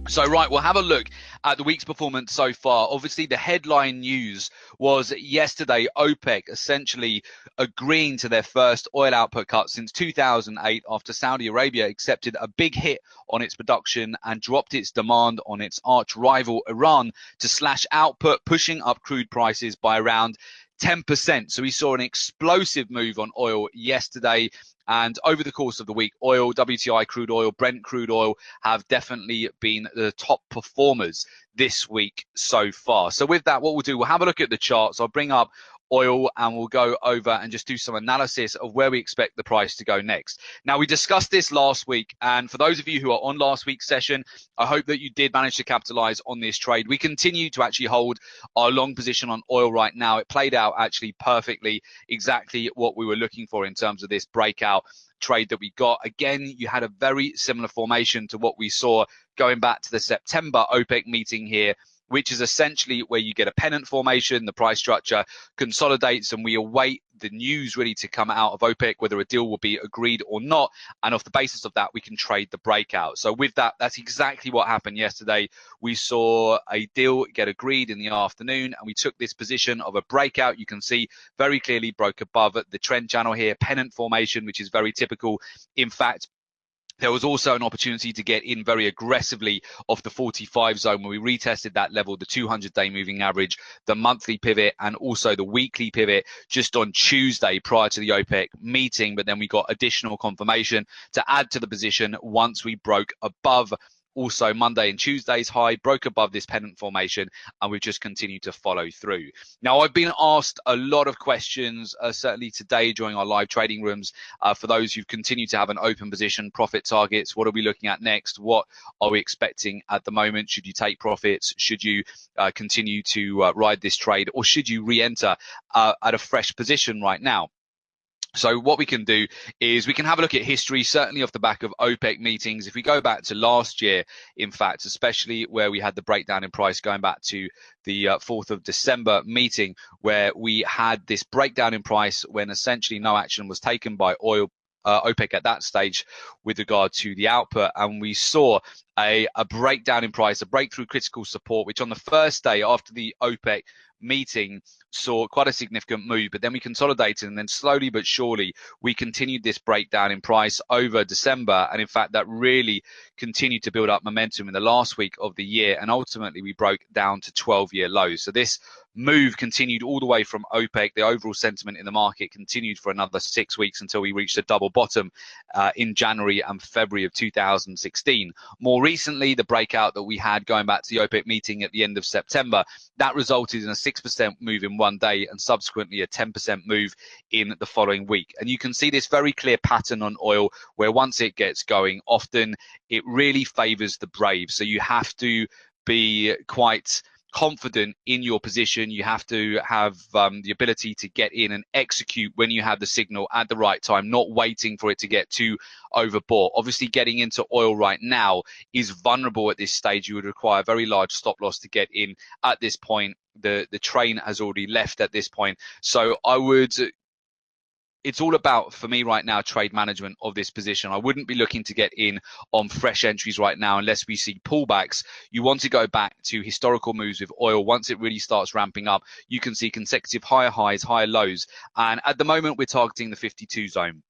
So, right, we'll have a look at the week's performance so far. Obviously, the headline news was yesterday, OPEC essentially agreeing to their first oil output cut since 2008 after Saudi Arabia accepted a big hit on its production and dropped its demand on its arch rival Iran to slash output, pushing up crude prices by around 10%. So we saw an explosive move on oil yesterday. And over the course of the week, oil, WTI crude oil, Brent crude oil have definitely been the top performers this week so far. So with that, what we'll do, we'll have a look at the charts. I'll bring up oil and we'll go over and just do some analysis of where we expect the price to go next. Now, we discussed this last week, and for those of you who are on last week's session, I hope that you did manage to capitalize on this trade. We continue to actually hold our long position on oil right now. It played out actually perfectly, exactly what we were looking for in terms of this breakout trade that we got. Again, you had a very similar formation to what we saw going back to the September OPEC meeting here, which is essentially where you get a pennant formation, the price structure consolidates, and we await the news really to come out of OPEC, whether a deal will be agreed or not. And off the basis of that, we can trade the breakout. So with that, that's exactly what happened yesterday. We saw a deal get agreed in the afternoon, and we took this position of a breakout. You can see very clearly broke above the trend channel here, pennant formation, which is very typical. In fact, there was also an opportunity to get in very aggressively off the 45 zone when we retested that level, the 200-day moving average, the monthly pivot, and also the weekly pivot just on Tuesday prior to the OPEC meeting. But then we got additional confirmation to add to the position once we broke above also Monday and Tuesday's high, broke above this pennant formation, and we've just continued to follow through. Now, I've been asked a lot of questions, certainly today during our live trading rooms, for those who've continued to have an open position, profit targets. What are we looking at next? What are we expecting at the moment? Should you take profits? Should you continue to ride this trade, or should you re-enter at a fresh position right now? So what we can do is we can have a look at history, certainly off the back of OPEC meetings. If we go back to last year, in fact, especially where we had the breakdown in price going back to the 4th of December meeting, where we had this breakdown in price when essentially no action was taken by OPEC at that stage with regard to the output, and we saw a breakdown in price, a breakthrough critical support, which on the first day after the OPEC meeting saw quite a significant move, but then we consolidated, and then slowly but surely we continued this breakdown in price over December, and in fact that really continued to build up momentum in the last week of the year, and ultimately we broke down to 12-year lows. So this move continued all the way from OPEC. The overall sentiment in the market continued for another 6 weeks until we reached a double bottom in January and February of 2016. More recently, the breakout that we had going back to the OPEC meeting at the end of September, that resulted in a 6% move in one day and subsequently a 10% move in the following week. And you can see this very clear pattern on oil where once it gets going, often it really favors the brave. So you have to be quite confident in your position. You have to have the ability to get in and execute when you have the signal at the right time, not waiting for it to get too overbought. Obviously, getting into oil right now is vulnerable at this stage. You would require a very large stop loss to get in at this point. The train has already left at this point. So it's all about, for me right now, trade management of this position. I wouldn't be looking to get in on fresh entries right now unless we see pullbacks. You want to go back to historical moves with oil. Once it really starts ramping up, you can see consecutive higher highs, higher lows. And at the moment, we're targeting the 52 zone.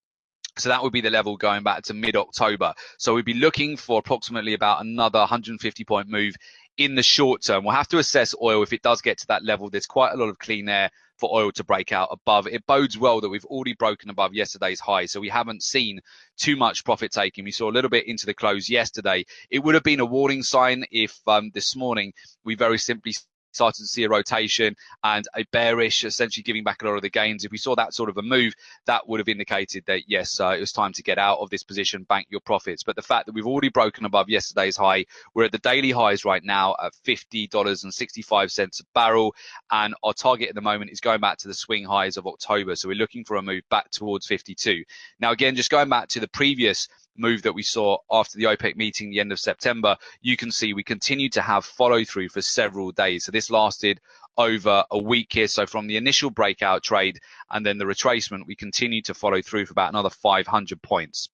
So that would be the level going back to mid-October. So we'd be looking for approximately about another 150-point move in the short term. We'll have to assess oil if it does get to that level. There's quite a lot of clean air for oil to break out above. It bodes well that we've already broken above yesterday's high, so we haven't seen too much profit taking. We saw a little bit into the close yesterday. It would have been a warning sign if this morning we very simply started to see a rotation and a bearish, essentially giving back a lot of the gains. If we saw that sort of a move, that would have indicated that, yes, it was time to get out of this position, bank your profits. But the fact that we've already broken above yesterday's high, we're at the daily highs right now at $50.65 a barrel. And our target at the moment is going back to the swing highs of October. So we're looking for a move back towards 52. Now, again, just going back to the previous move that we saw after the OPEC meeting, the end of September, you can see we continued to have follow through for several days. So this lasted over a week here. So from the initial breakout trade and then the retracement, we continued to follow through for about another 500 points.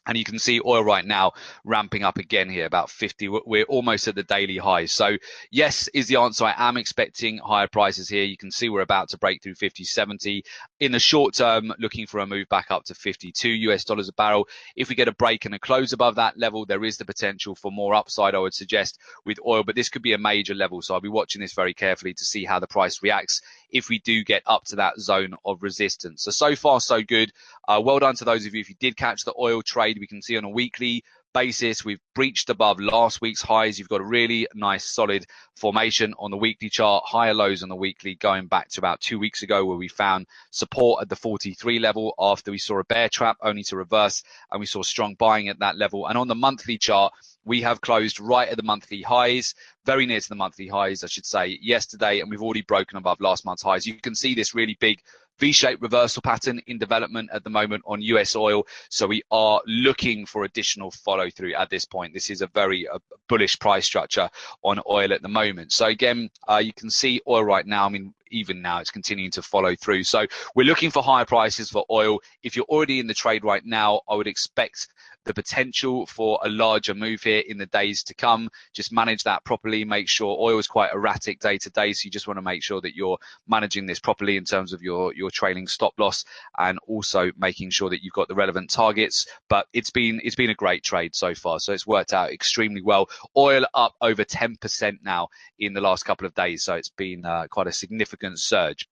And you can see oil right now ramping up again here, about 50. We're almost at the daily highs. So yes, is the answer. I am expecting higher prices here. You can see we're about to break through 50.70. In the short term, looking for a move back up to 52 US dollars a barrel. If we get a break and a close above that level, there is the potential for more upside, I would suggest, with oil. But this could be a major level. So I'll be watching this very carefully to see how the price reacts if we do get up to that zone of resistance. So far, so good. Well done to those of you if you did catch the oil trade. We can see on a weekly basis we've breached above last week's highs. You've got a really nice solid formation on the weekly chart, higher lows on the weekly going back to about 2 weeks ago, where we found support at the 43 level after we saw a bear trap only to reverse, and we saw strong buying at that level. And on the monthly chart, we have closed right at the monthly highs, very near to the monthly highs, I should say, yesterday, and we've already broken above last month's highs. You can see this really big V-shaped reversal pattern in development at the moment on US oil. So we are looking for additional follow through at this point. This is a very bullish price structure on oil at the moment. So again, you can see oil right now, I mean, even now it's continuing to follow through. So we're looking for higher prices for oil. If you're already in the trade right now, I would expect the potential for a larger move here in the days to come. Just manage that properly. Make sure oil is quite erratic day to day. So you just want to make sure that you're managing this properly in terms of your trailing stop loss, and also making sure that you've got the relevant targets. But it's been a great trade so far. So it's worked out extremely well. Oil up over 10% now in the last couple of days. So it's been quite a significant surge.